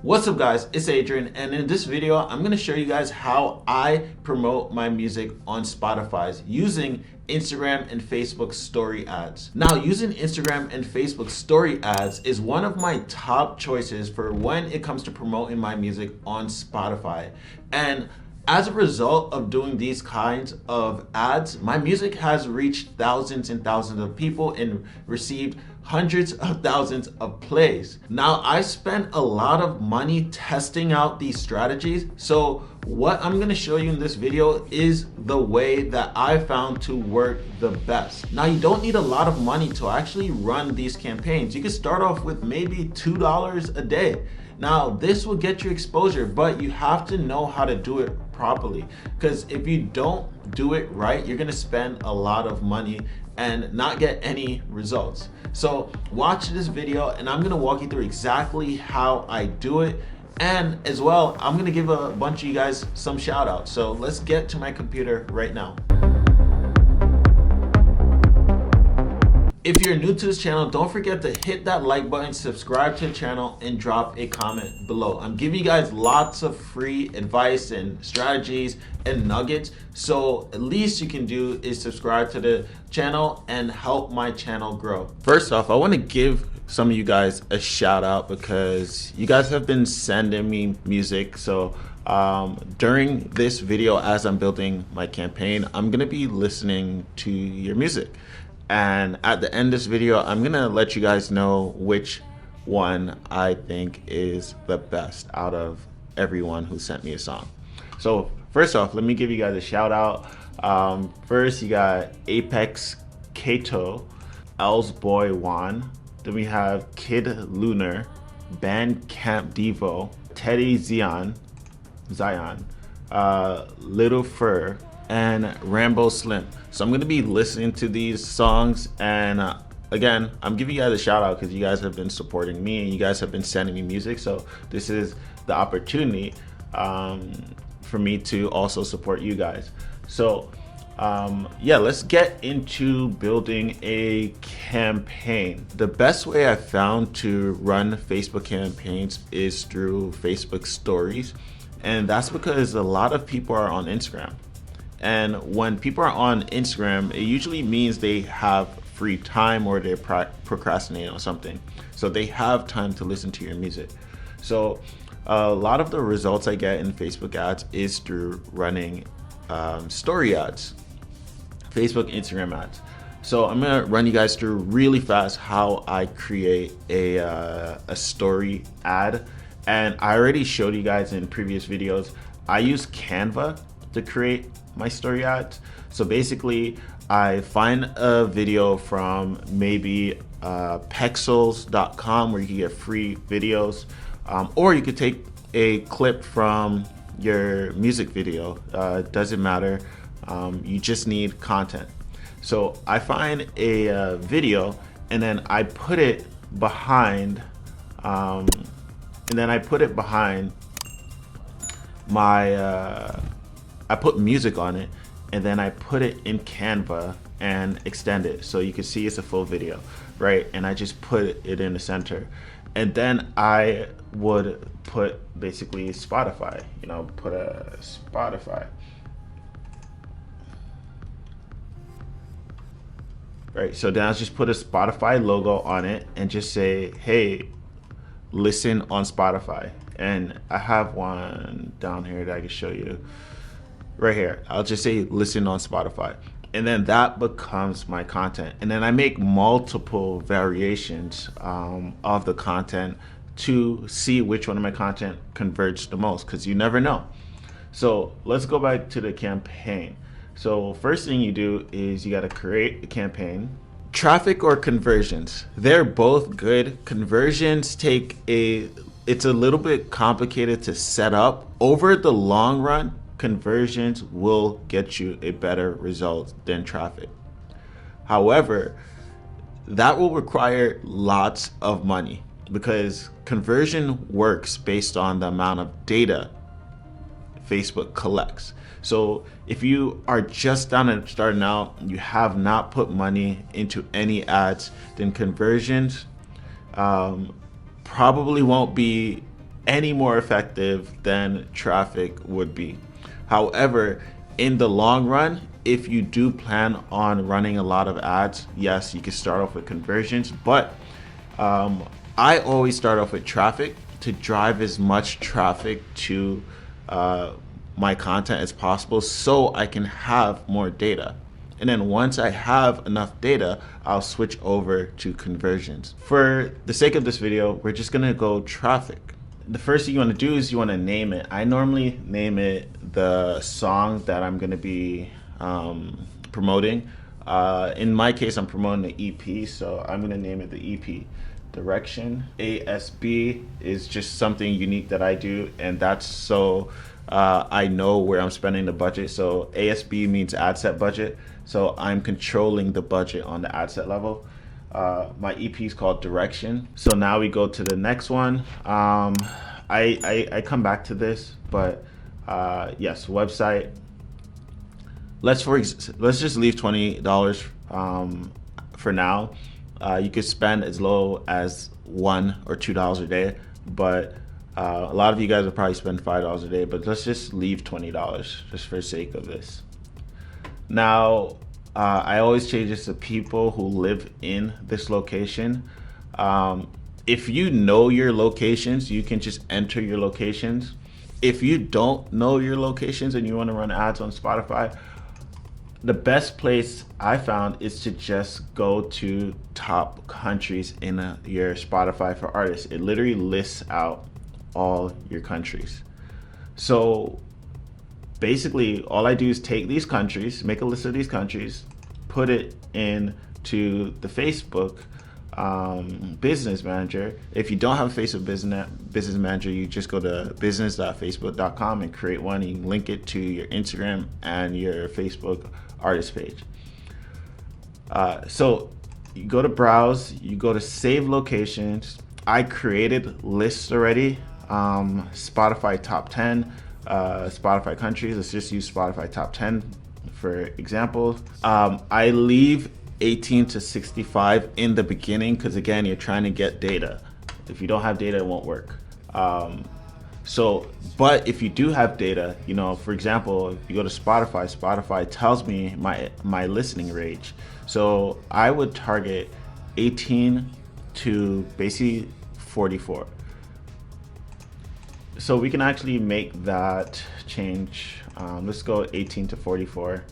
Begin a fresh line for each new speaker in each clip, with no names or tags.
What's up guys, it's Adrian, and in this video I'm going to show you guys how I promote my music on Spotify using Instagram and Facebook story ads. Now, using Instagram and Facebook story ads is one of my top choices for when it comes to promoting my music on Spotify. And as a result of doing these kinds of ads, my music has reached thousands and thousands of people and received hundreds of thousands of plays. Now, I spent a lot of money testing out these strategies. So what I'm gonna show you in this video is the way that I found to work the best. Now, you don't need a lot of money to actually run these campaigns. You can start off with maybe $2 a day. Now, this will get you exposure, but you have to know how to do it properly. Because if you don't do it right, you're gonna spend a lot of money and not get any results. So watch this video and I'm gonna walk you through exactly how I do it. And as well, I'm gonna give a bunch of you guys some shout outs. So let's get to my computer right now. If you're new to this channel, don't forget to hit that like button, subscribe to the channel, and drop a comment below. I'm giving you guys lots of free advice and strategies and nuggets. So at least you can do is subscribe to the channel and help my channel grow. First off, I want to give some of you guys a shout out because you guys have been sending me music. So during this video, as I'm building my campaign, I'm gonna be listening to your music. And at the end of this video, I'm gonna let you guys know which one I think is the best out of everyone who sent me a song. So first off, let me give you guys a shout out. First, you got Apex Kato, Els Boy Juan. Then we have Kid Lunar, Bandcamp Devo, Teddy Zion, Little Fur, and Rambo Slim. So I'm gonna be listening to these songs, and again, I'm giving you guys a shout out because you guys have been supporting me and you guys have been sending me music. So this is the opportunity for me to also support you guys. So yeah, let's get into building a campaign. The best way I found to run Facebook campaigns is through Facebook stories. And that's because a lot of people are on Instagram. And when people are on Instagram, it usually means they have free time or they're procrastinating on something. So they have time to listen to your music. So a lot of the results I get in Facebook ads is through running story ads, Facebook, Instagram ads. So I'm gonna run you guys through really fast how I create a story ad. And I already showed you guys in previous videos, I use Canva to create my story ads. So basically, I find a video from maybe pexels.com where you can get free videos, or you could take a clip from your music video. It doesn't matter. You just need content. So I find a video and then I put it behind, my I put music on it, and then I put it in Canva and extend it so you can see it's a full video, right? And I just put it in the center. And then I would put basically Spotify, put a Spotify. Right, so then I just put a Spotify logo on it and just say, hey, listen on Spotify. And I have one down here that I can show you. Right here, I'll just say listen on Spotify, and then that becomes my content. And then I make multiple variations of the content to see which one of my content converts the most, because you never know. So let's go back to the campaign. So first thing you do is you got to create a campaign. Traffic or conversions, they're both good. Conversions it's a little bit complicated to set up. Over the long run, conversions will get you a better result than traffic. However, that will require lots of money because conversion works based on the amount of data Facebook collects. So if you are just starting out, you have not put money into any ads, then conversions probably won't be any more effective than traffic would be. However, in the long run, if you do plan on running a lot of ads, yes, you can start off with conversions, but I always start off with traffic to drive as much traffic to my content as possible so I can have more data. And then once I have enough data, I'll switch over to conversions. For the sake of this video, we're just gonna go traffic. The first thing you wanna do is you wanna name it. I normally name it the song that I'm gonna be promoting. In my case, I'm promoting the EP, so I'm gonna name it the EP. Direction. ASB is just something unique that I do, and that's so I know where I'm spending the budget. So ASB means ad set budget. So I'm controlling the budget on the ad set level. My EP is called Direction. So now we go to the next one. I come back to this, but yes, website. Let's just leave $20 for now. You could spend as low as $1 or $2 a day, but a lot of you guys will probably spend $5 a day, but let's just leave $20 just for the sake of this. Now, I always change this to people who live in this location. If you know your locations, you can just enter your locations. If you don't know your locations and you want to run ads on Spotify, the best place I found is to just go to top countries in your Spotify for artists. It literally lists out all your countries. So basically, all I do is take these countries, make a list of these countries, put it into the Facebook business manager. If you don't have a Facebook business manager, you just go to business.facebook.com and create one. You can link it to your Instagram and your Facebook artist page. So you go to browse, you go to save locations. I created lists already. Spotify top 10, Spotify countries. Let's just use Spotify top 10 for example. I leave 18 to 65 in the beginning because again, you're trying to get data. If you don't have data, it won't work. But if you do have data, you know, for example, if you go to Spotify tells me my listening range. So I would target 18 to basically 44. So we can actually make that change. Let's go 18 to 44.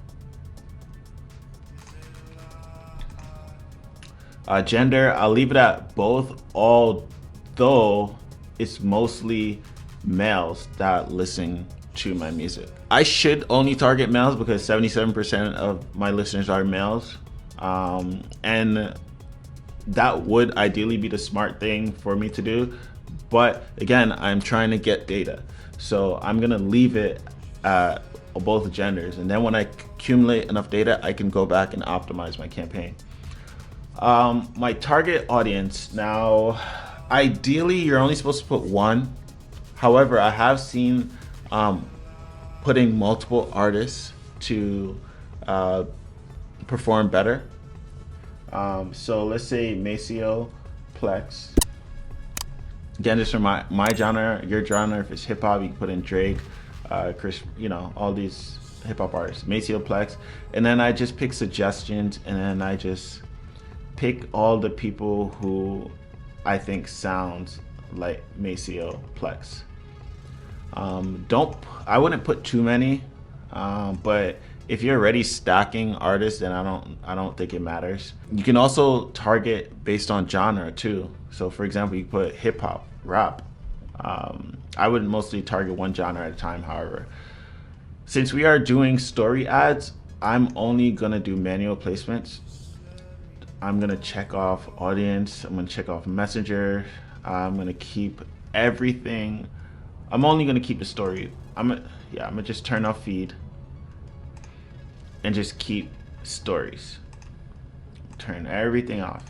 Gender, I'll leave it at both, although it's mostly males that listen to my music. I should only target males because 77% of my listeners are males. And that would ideally be the smart thing for me to do. But again, I'm trying to get data. So I'm gonna leave it at both genders. And then when I accumulate enough data, I can go back and optimize my campaign. My target audience, now, ideally you're only supposed to put one. However, I have seen putting multiple artists to perform better. So let's say Maceo, Plex. Again, just for my genre, your genre, if it's hip hop, you can put in Drake, Chris, you know, all these hip hop artists, Maceo, Plex. And then I just pick suggestions, and then I just pick all the people who I think sounds like Maceo, Plex. I wouldn't put too many, but if you're already stacking artists, then I don't think it matters. You can also target based on genre too. So for example, you put hip hop, rap. I would mostly target one genre at a time. However, since we are doing story ads, I'm only gonna do manual placements. I'm gonna check off audience. I'm gonna check off messenger. I'm gonna keep everything. I'm only gonna keep the story. I'm gonna just turn off feed and just keep stories. Turn everything off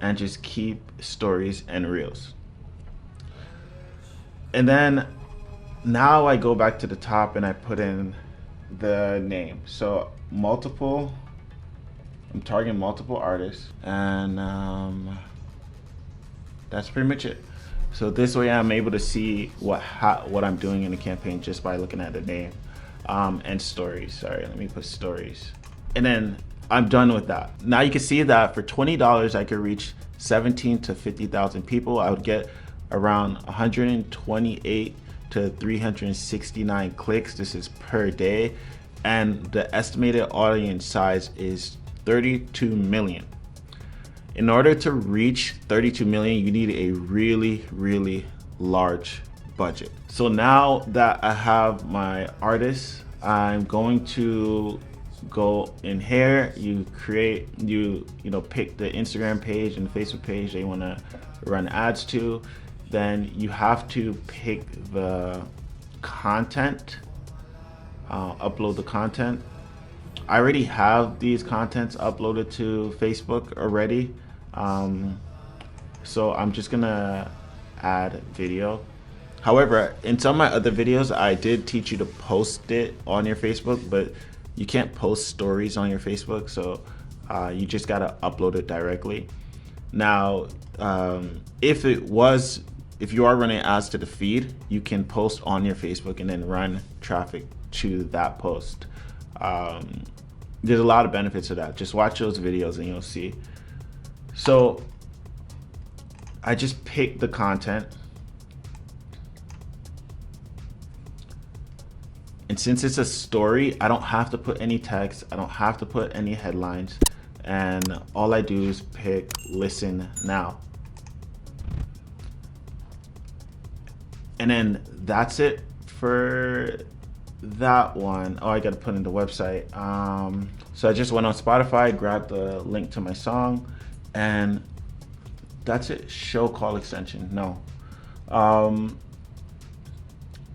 and just keep stories and reels. And then now I go back to the top and I put in the name. So multiple, I'm targeting multiple artists, and that's pretty much it. So this way I'm able to see what I'm doing in the campaign just by looking at the name and stories. Sorry, let me put stories. And then I'm done with that. Now you can see that for $20 I could reach 17 to 50,000 people. I would get around 128 to 369 clicks. This is per day. And the estimated audience size is 32 million. In order to reach 32 million, you need a really, really large budget. So now that I have my artists, I'm going to go in here. You create, you know, pick the Instagram page and the Facebook page that you want to run ads to. Then you have to pick the content, upload the content. I already have these contents uploaded to Facebook already. So I'm just gonna add video. However, in some of my other videos, I did teach you to post it on your Facebook, but you can't post stories on your Facebook. So you just gotta upload it directly. Now, if you are running ads to the feed, you can post on your Facebook and then run traffic to that post. There's a lot of benefits to that. Just watch those videos and you'll see. So I just pick the content. And since it's a story, I don't have to put any text. I don't have to put any headlines. And all I do is pick listen now. And then that's it for that one. Oh, I got to put in the website. So I just went on Spotify, grabbed the link to my song, and that's it. Show call extension. No.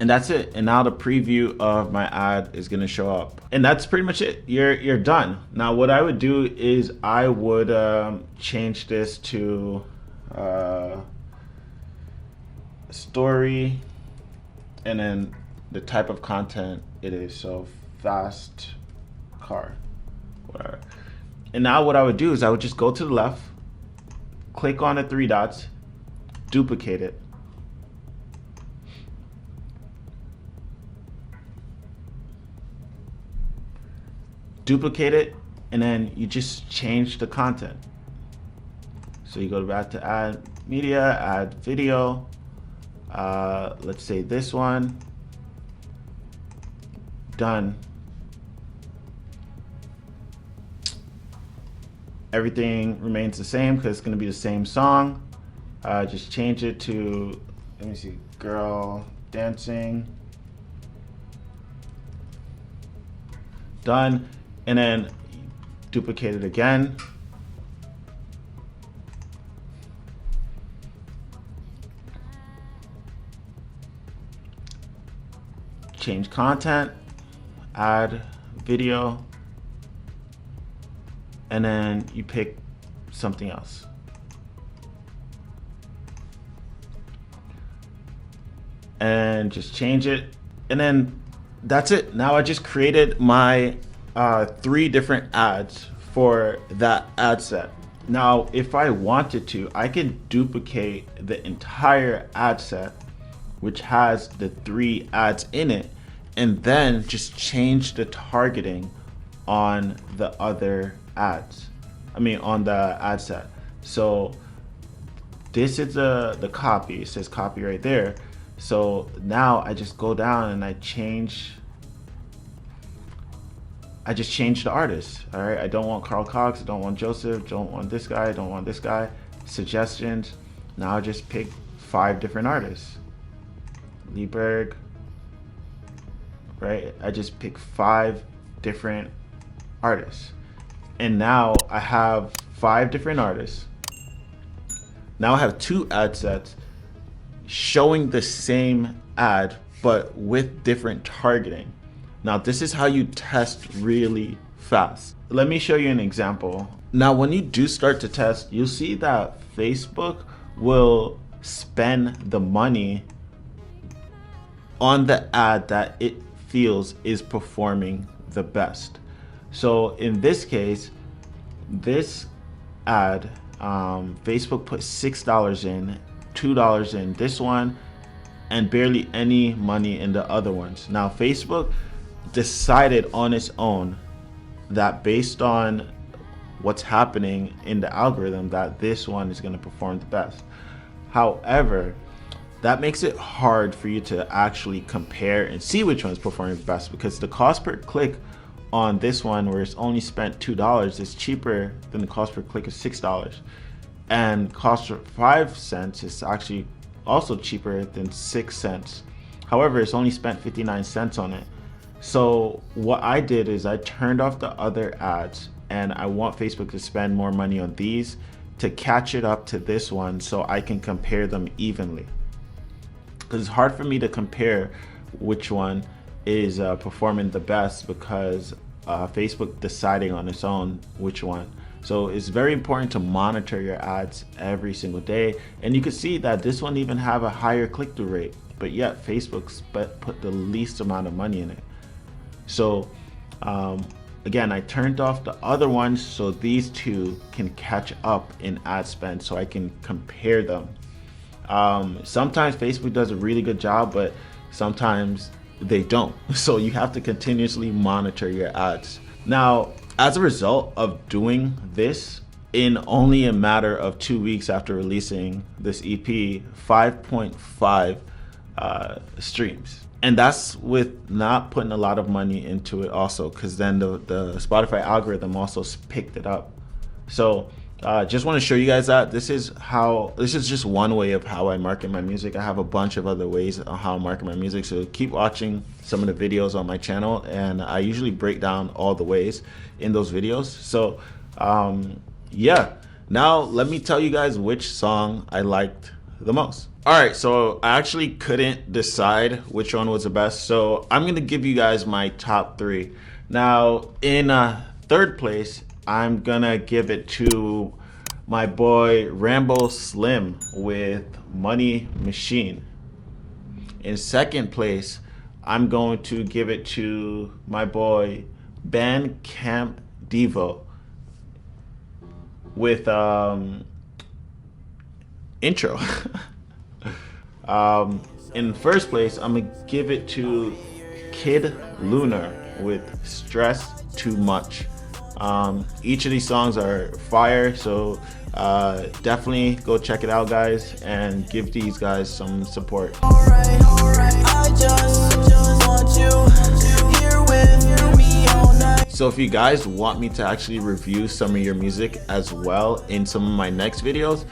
And that's it. And now the preview of my ad is gonna show up. And that's pretty much it. You're done. Now what I would do is I would change this to story, and then the type of content it is. So fast car, whatever. And now what I would do is I would just go to the left, click on the three dots, duplicate it. Duplicate it, and then you just change the content. So you go back to add media, add video. Let's say this one. Done. Everything remains the same because it's going to be the same song. Just change it to, let me see, girl dancing. Done. And then duplicate it again. Change content, add video, and then you pick something else. And just change it. And then that's it. Now I just created my 3 different ads for that ad set. Now, if I wanted to, I can duplicate the entire ad set, which has the 3 ads in it, and then just change the targeting on the other ads. I mean, on the ad set. So this is the copy. It says copy right there. So now I just go down and I just change the artist. All right, I don't want Carl Cox, I don't want Joseph, don't want this guy, I don't want this guy. Suggestions. Now I just pick 5 different artists. Lieberg. Right, I just pick 5 different artists. And now I have 5 different artists. Now I have 2 ad sets showing the same ad, but with different targeting. Now this is how you test really fast. Let me show you an example. Now when you do start to test, you'll see that Facebook will spend the money on the ad that it feels is performing the best. So in this case, this ad, Facebook put $6 in, $2 in this one, and barely any money in the other ones. Now Facebook decided on its own that based on what's happening in the algorithm that this one is going to perform the best. However, that makes it hard for you to actually compare and see which one's performing best, because the cost per click on this one, where it's only spent $2, is cheaper than the cost per click of $6, and cost for 5 cents is actually also cheaper than 6 cents. However, it's only spent 59 cents on it. So what I did is I turned off the other ads, and I want Facebook to spend more money on these to catch it up to this one so I can compare them evenly. Because it's hard for me to compare which one is performing the best, because Facebook deciding on its own which one. So it's very important to monitor your ads every single day. And you can see that this one even have a higher click-through rate, but yet Facebook put the least amount of money in it. So again, I turned off the other ones so these two can catch up in ad spend so I can compare them. Sometimes Facebook does a really good job, but sometimes they don't. So you have to continuously monitor your ads. Now, as a result of doing this, in only a matter of 2 weeks after releasing this EP, 5.5 streams. And that's with not putting a lot of money into it also, because then the Spotify algorithm also picked it up. So just want to show you guys that this is just one way of how I market my music. I have a bunch of other ways on how I market my music, so keep watching some of the videos on my channel, and I usually break down all the ways in those videos. So yeah, now let me tell you guys which song I liked the most. All right, so I actually couldn't decide which one was the best, so I'm gonna give you guys my top 3. Now in third place, I'm gonna give it to my boy Rambo Slim with Money Machine. In second place, I'm going to give it to my boy Bandcamp Devo with Intro. In first place, I'm gonna give it to Kid Lunar with Stress Too Much. Each of these songs are fire, so definitely go check it out, guys, and give these guys some support. Alright. I just want you here with me all night. So if you guys want me to actually review some of your music as well in some of my next videos,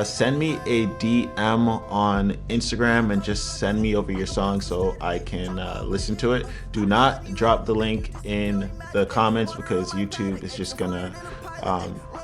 send me a DM on Instagram and just send me over your song so I can listen to it. Do not drop the link in the comments, because YouTube is just gonna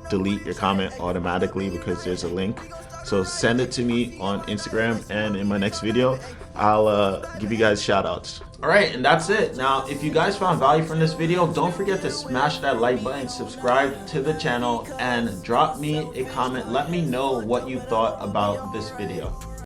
delete your comment automatically because there's a link. So send it to me on Instagram, and in my next video I'll give you guys shout outs. Alright, and that's it. Now if you guys found value from this video, don't forget to smash that like button, subscribe to the channel, and drop me a comment. Let me know what you thought about this video.